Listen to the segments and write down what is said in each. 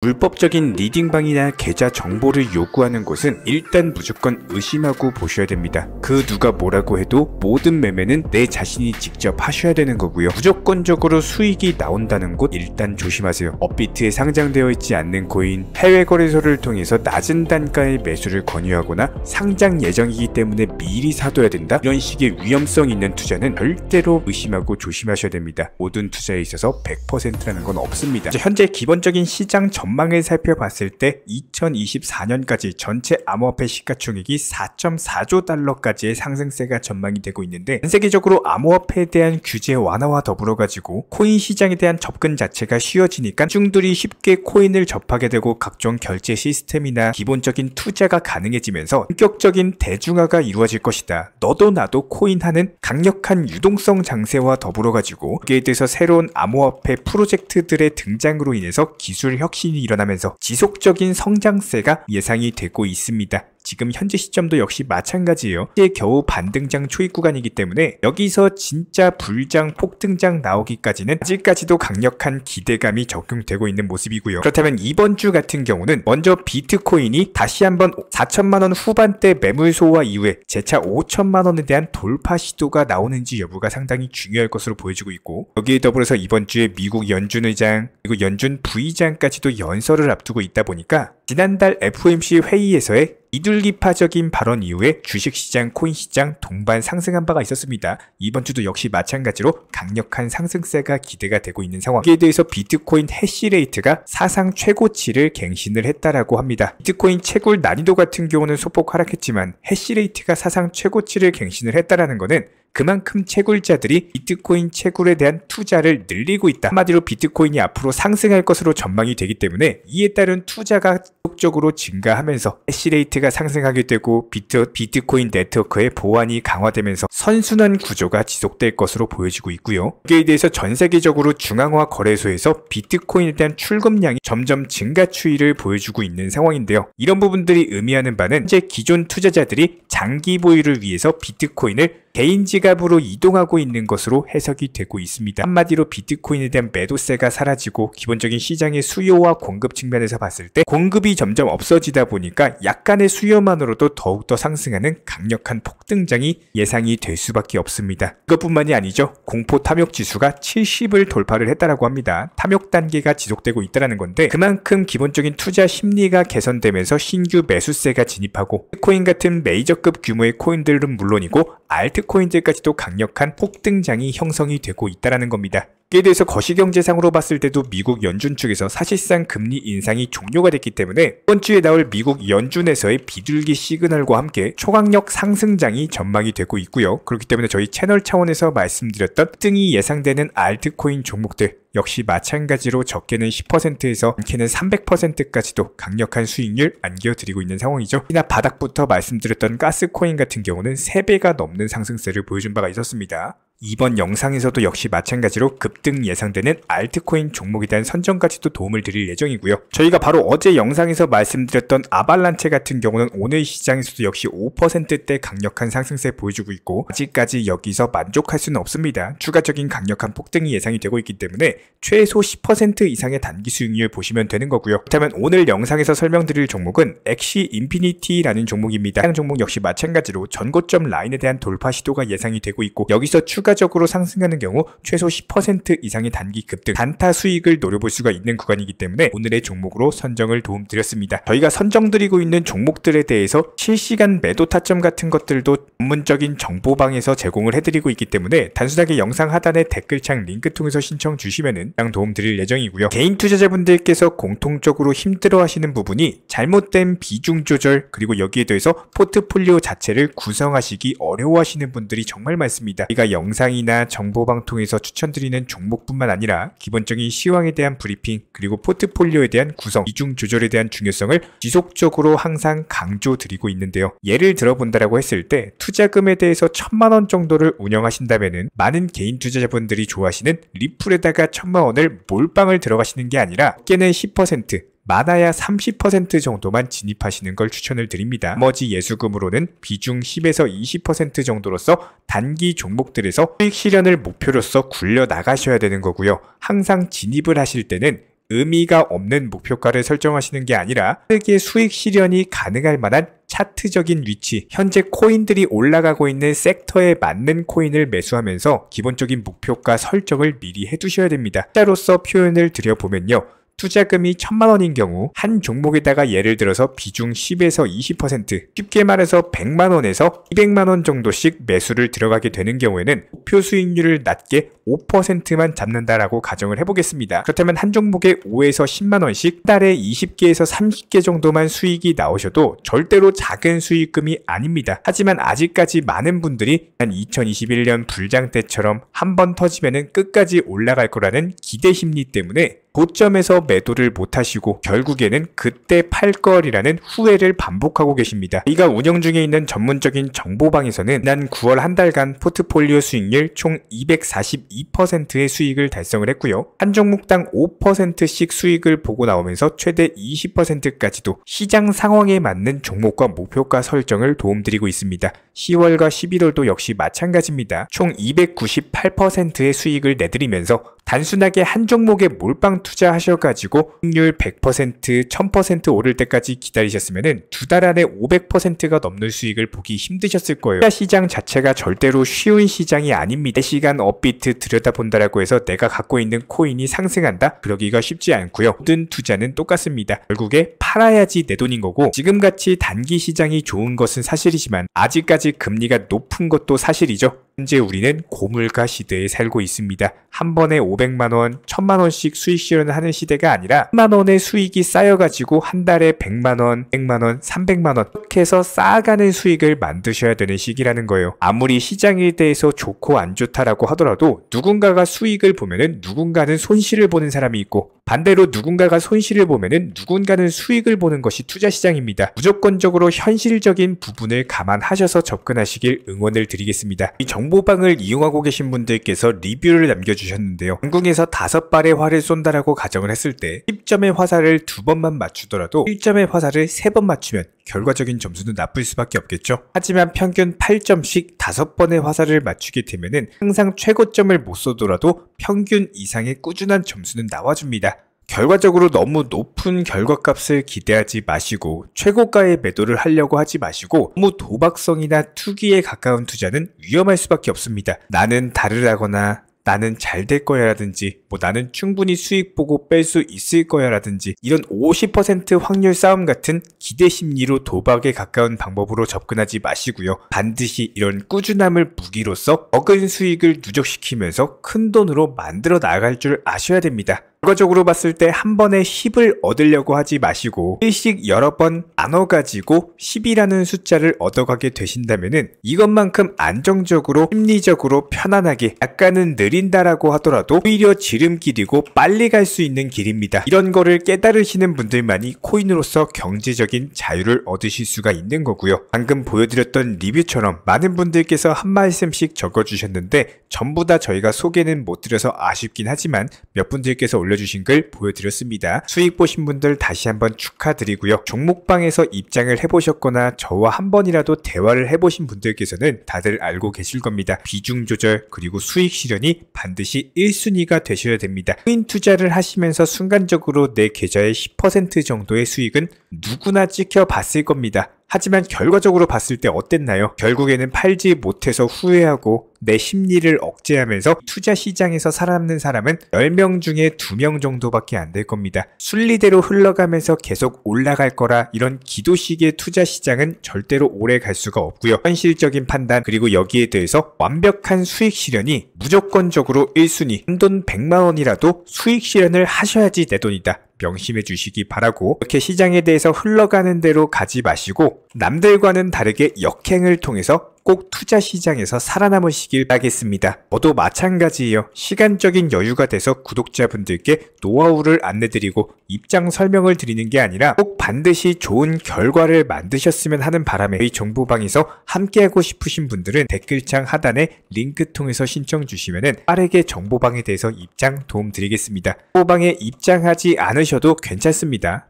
불법적인 리딩방이나 계좌 정보를 요구하는 곳은 일단 무조건 의심하고 보셔야 됩니다. 그 누가 뭐라고 해도 모든 매매는 내 자신이 직접 하셔야 되는 거고요. 무조건적으로 수익이 나온다는 곳 일단 조심하세요. 업비트에 상장되어 있지 않는 코인, 해외 거래소를 통해서 낮은 단가의 매수를 권유하거나 상장 예정이기 때문에 미리 사둬야 된다, 이런 식의 위험성 있는 투자는 절대로 의심하고 조심하셔야 됩니다. 모든 투자에 있어서 100%라는 건 없습니다. 현재 기본적인 시장 전망을 살펴봤을 때 2024년까지 전체 암호화폐 시가총액이 4.4조 달러까지의 상승세가 전망이 되고 있는데, 전 세계적으로 암호화폐에 대한 규제 완화와 더불어 가지고 코인 시장에 대한 접근 자체가 쉬워지니까 중들이 쉽게 코인을 접하게 되고 각종 결제 시스템이나 기본적인 투자가 가능해지면서 본격적인 대중화가 이루어질 것이다. 너도 나도 코인하는 강력한 유동성 장세와 더불어 가지고 여기에 대해서 새로운 암호화폐 프로젝트들의 등장으로 인해서 기술 혁신이 일어나면서 지속적인 성장세가 예상이 되고 있습니다. 지금 현재 시점도 역시 마찬가지예요. 이제 겨우 반등장 초입 구간이기 때문에 여기서 진짜 불장 폭등장 나오기까지는 아직까지도 강력한 기대감이 적용되고 있는 모습이고요. 그렇다면 이번 주 같은 경우는 먼저 비트코인이 다시 한번 4천만원 후반대 매물 소화 이후에 재차 5천만원에 대한 돌파 시도가 나오는지 여부가 상당히 중요할 것으로 보여지고 있고, 여기에 더불어서 이번 주에 미국 연준 의장 그리고 연준 부의장까지도 연설을 앞두고 있다 보니까 지난달 FOMC 회의에서의 이둘기파적인 발언 이후에 주식시장, 코인시장 동반 상승한 바가 있었습니다. 이번 주도 역시 마찬가지로 강력한 상승세가 기대가 되고 있는 상황. 이에 대해서 비트코인 해시레이트가 사상 최고치를 갱신을 했다라고 합니다. 비트코인 채굴 난이도 같은 경우는 소폭 하락했지만 해시레이트가 사상 최고치를 갱신을 했다라는 것은 그만큼 채굴자들이 비트코인 채굴에 대한 투자를 늘리고 있다. 한마디로 비트코인이 앞으로 상승할 것으로 전망이 되기 때문에 이에 따른 투자가 지속적으로 증가하면서 해시레이트가 상승하게 되고 비트코인 네트워크의 보안이 강화되면서 선순환 구조가 지속될 것으로 보여지고 있고요. 여기에 대해서 전 세계적으로 중앙화 거래소에서 비트코인에 대한 출금량이 점점 증가 추이를 보여주고 있는 상황인데요. 이런 부분들이 의미하는 바는 현재 기존 투자자들이 장기 보유를 위해서 비트코인을 개인 지갑으로 이동하고 있는 것으로 해석이 되고 있습니다. 한마디로 비트코인에 대한 매도세가 사라지고 기본적인 시장의 수요와 공급 측면에서 봤을 때 공급이 점점 없어지다 보니까 약간의 수요만으로도 더욱더 상승하는 강력한 폭등장이 예상이 될 수밖에 없습니다. 그것뿐만이 아니죠. 공포 탐욕 지수가 70을 돌파를 했다라고 합니다. 탐욕 단계가 지속되고 있다는 건데, 그만큼 기본적인 투자 심리가 개선되면서 신규 매수세가 진입하고 비트코인 같은 메이저급 규모의 코인들은 물론이고 알트코인들까지도 강력한 폭등장이 형성이 되고 있다는 겁니다. 이에 대해서 거시경제상으로 봤을 때도 미국 연준 측에서 사실상 금리 인상이 종료가 됐기 때문에 이번 주에 나올 미국 연준에서의 비둘기 시그널과 함께 초강력 상승장이 전망이 되고 있고요. 그렇기 때문에 저희 채널 차원에서 말씀드렸던 등이 예상되는 알트코인 종목들 역시 마찬가지로 적게는 10%에서 많게는 300%까지도 강력한 수익률 안겨드리고 있는 상황이죠. 특히나 바닥부터 말씀드렸던 가스코인 같은 경우는 3배가 넘는 상승세를 보여준 바가 있었습니다. 이번 영상에서도 역시 마찬가지로 급등 예상되는 알트코인 종목에 대한 선정까지도 도움을 드릴 예정이고요. 저희가 바로 어제 영상에서 말씀드렸던 아발란체 같은 경우는 오늘 시장에서도 역시 5%대 강력한 상승세 보여주고 있고, 아직까지 여기서 만족할 수는 없습니다. 추가적인 강력한 폭등이 예상이 되고 있기 때문에 최소 10% 이상의 단기 수익률 보시면 되는 거고요. 그렇다면 오늘 영상에서 설명드릴 종목은 엑시 인피니티라는 종목입니다. 해당 종목 역시 마찬가지로 전고점 라인에 대한 돌파 시도가 예상이 되고 있고, 여기서 추가적으로 상승하는 경우 최소 10% 이상의 단기 급등, 단타 수익을 노려볼 수가 있는 구간이기 때문에 오늘의 종목으로 선정을 도움드렸습니다. 저희가 선정드리고 있는 종목들에 대해서 실시간 매도 타점 같은 것들도 전문적인 정보방에서 제공을 해드리고 있기 때문에 단순하게 영상 하단의 댓글창 링크 통해서 신청 주시면은 도움드릴 예정이고요. 개인 투자자분들께서 공통적으로 힘들어하시는 부분이 잘못된 비중 조절, 그리고 여기에 더해서 포트폴리오 자체를 구성하시기 어려워하시는 분들이 정말 많습니다. 저희가 영상이나 정보방 통해서 추천드리는 종목뿐만 아니라 기본적인 시황에 대한 브리핑, 그리고 포트폴리오에 대한 구성, 비중 조절에 대한 중요성을 지속적으로 항상 강조드리고 있는데요. 예를 들어본다라고 했을 때 투자금에 대해서 1000만원 정도를 운영하신다면은 많은 개인 투자자분들이 좋아하시는 리플에다가 1000만원을 몰빵을 들어가시는 게 아니라 깨는 10%, 많아야 30% 정도만 진입하시는 걸 추천을 드립니다. 나머지 예수금으로는 비중 10에서 20% 정도로서 단기 종목들에서 수익 실현을 목표로서 굴려 나가셔야 되는 거고요. 항상 진입을 하실 때는 의미가 없는 목표가를 설정하시는 게 아니라 빠르게 수익 실현이 가능할 만한 차트적인 위치, 현재 코인들이 올라가고 있는 섹터에 맞는 코인을 매수하면서 기본적인 목표가 설정을 미리 해두셔야 됩니다. 숫자로서 표현을 드려보면요. 투자금이 1000만원인 경우 한 종목에다가 예를 들어서 비중 10에서 20%, 쉽게 말해서 100만원에서 200만원 정도씩 매수를 들어가게 되는 경우에는 목표 수익률을 낮게 5%만 잡는다라고 가정을 해보겠습니다. 그렇다면 한 종목에 5에서 10만원씩 달에 20개에서 30개 정도만 수익이 나오셔도 절대로 작은 수익금이 아닙니다. 하지만 아직까지 많은 분들이 한 2021년 불장 때처럼 한번 터지면은 끝까지 올라갈 거라는 기대 심리 때문에 고점에서 매도를 못하시고 결국에는 그때 팔 걸이라는 후회를 반복하고 계십니다. 이가 운영 중에 있는 전문적인 정보방에서는 지난 9월 한 달간 포트폴리오 수익률 총 242%의 수익을 달성을 했고요. 한 종목당 5%씩 수익을 보고 나오면서 최대 20%까지도 시장 상황에 맞는 종목과 목표가 설정을 도움드리고 있습니다. 10월과 11월도 역시 마찬가지입니다. 총 298%의 수익을 내드리면서 단순하게 한 종목에 몰빵 투자하셔가지고 수익률 100%, 1000% 오를 때까지 기다리셨으면 두 달 안에 500%가 넘는 수익을 보기 힘드셨을 거예요. 투자 시장 자체가 절대로 쉬운 시장이 아닙니다. 4시간 업비트 들여다본다라고 해서 내가 갖고 있는 코인이 상승한다? 그러기가 쉽지 않고요. 모든 투자는 똑같습니다. 결국에 팔아야지 내 돈인 거고 지금같이 단기 시장이 좋은 것은 사실이지만 아직까지 금리가 높은 것도 사실이죠. 현재 우리는 고물가 시대에 살고 있습니다. 한 번에 500만원, 1000만원씩 수익 실현을 하는 시대가 아니라 10만원의 수익이 쌓여가지고 한 달에 100만원, 100만원, 300만원 이렇게 해서 쌓아가는 수익을 만드셔야 되는 시기라는 거예요. 아무리 시장에 대해서 좋고 안 좋다라고 하더라도 누군가가 수익을 보면은 누군가는 손실을 보는 사람이 있고 반대로 누군가가 손실을 보면은 누군가는 수익을 보는 것이 투자 시장입니다. 무조건적으로 현실적인 부분을 감안하셔서 접근하시길 응원을 드리겠습니다. 이 정보방을 이용하고 계신 분들께서 리뷰를 남겨주셨는데요. 영궁에서 5발의 활을 쏜다라고 가정을 했을 때 10점의 화살을 2번만 맞추더라도 1점의 화살을 3번 맞추면 결과적인 점수는 나쁠 수밖에 없겠죠. 하지만 평균 8점씩 5번의 화살을 맞추게 되면은 항상 최고점을 못 쏘더라도 평균 이상의 꾸준한 점수는 나와줍니다. 결과적으로 너무 높은 결과값을 기대하지 마시고 최고가의 매도를 하려고 하지 마시고 너무 도박성이나 투기에 가까운 투자는 위험할 수밖에 없습니다. 나는 다르다거나 나는 잘 될 거야 라든지 나는 충분히 수익 보고 뺄 수 있을 거야 라든지 이런 50% 확률 싸움 같은 기대 심리로 도박에 가까운 방법으로 접근하지 마시고요. 반드시 이런 꾸준함을 무기로써 적은 수익을 누적시키면서 큰 돈으로 만들어 나갈 줄 아셔야 됩니다. 결과적으로 봤을 때 한 번에 10을 얻으려고 하지 마시고 일씩 여러 번 나눠가지고 10이라는 숫자를 얻어가게 되신다면은 이것만큼 안정적으로 심리적으로 편안하게 약간은 느린다라고 하더라도 오히려 지름길이고 빨리 갈 수 있는 길입니다. 이런 거를 깨달으시는 분들만이 코인으로서 경제적인 자유를 얻으실 수가 있는 거고요. 방금 보여드렸던 리뷰처럼 많은 분들께서 한 말씀씩 적어주셨는데 전부 다 저희가 소개는 못 드려서 아쉽긴 하지만 몇 분들께서 올려주신 글 보여드렸습니다. 수익 보신 분들 다시 한번 축하드리고요. 종목방에서 입장을 해보셨거나 저와 한 번이라도 대화를 해보신 분들께서는 다들 알고 계실 겁니다. 비중 조절 그리고 수익 실현이 반드시 1순위가 되셔야 됩니다. 코인 투자를 하시면서 순간적으로 내 계좌의 10% 정도의 수익은 누구나 찍혀봤을 겁니다. 하지만 결과적으로 봤을 때 어땠나요? 결국에는 팔지 못해서 후회하고 내 심리를 억제하면서 투자 시장에서 살아남는 사람은 10명 중에 2명 정도밖에 안 될 겁니다. 순리대로 흘러가면서 계속 올라갈 거라 이런 기도식의 투자 시장은 절대로 오래 갈 수가 없고요. 현실적인 판단 그리고 여기에 대해서 완벽한 수익 실현이 무조건적으로 1순위 한돈 100만 원이라도 수익 실현을 하셔야지 내 돈이다. 명심해 주시기 바라고 이렇게 시장에 대해서 흘러가는 대로 가지 마시고 남들과는 다르게 역행을 통해서 꼭 투자 시장에서 살아남으시길 바라겠습니다. 저도 마찬가지예요. 시간적인 여유가 돼서 구독자분들께 노하우를 안내드리고 입장 설명을 드리는 게 아니라 꼭 반드시 좋은 결과를 만드셨으면 하는 바람에 저희 정보방에서 함께하고 싶으신 분들은 댓글창 하단에 링크 통해서 신청 주시면 빠르게 정보방에 대해서 입장 도움 드리겠습니다. 정보방에 입장하지 않으셔도 괜찮습니다.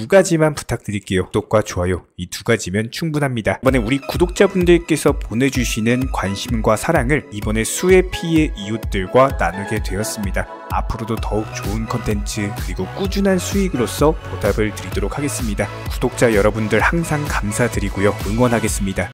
두 가지만 부탁드릴게요. 구독과 좋아요, 이 두 가지면 충분합니다. 이번에 우리 구독자분들께서 보내주시는 관심과 사랑을 이번에 수해 피해 이웃들과 나누게 되었습니다. 앞으로도 더욱 좋은 컨텐츠 그리고 꾸준한 수익으로서 보답을 드리도록 하겠습니다. 구독자 여러분들 항상 감사드리고요. 응원하겠습니다.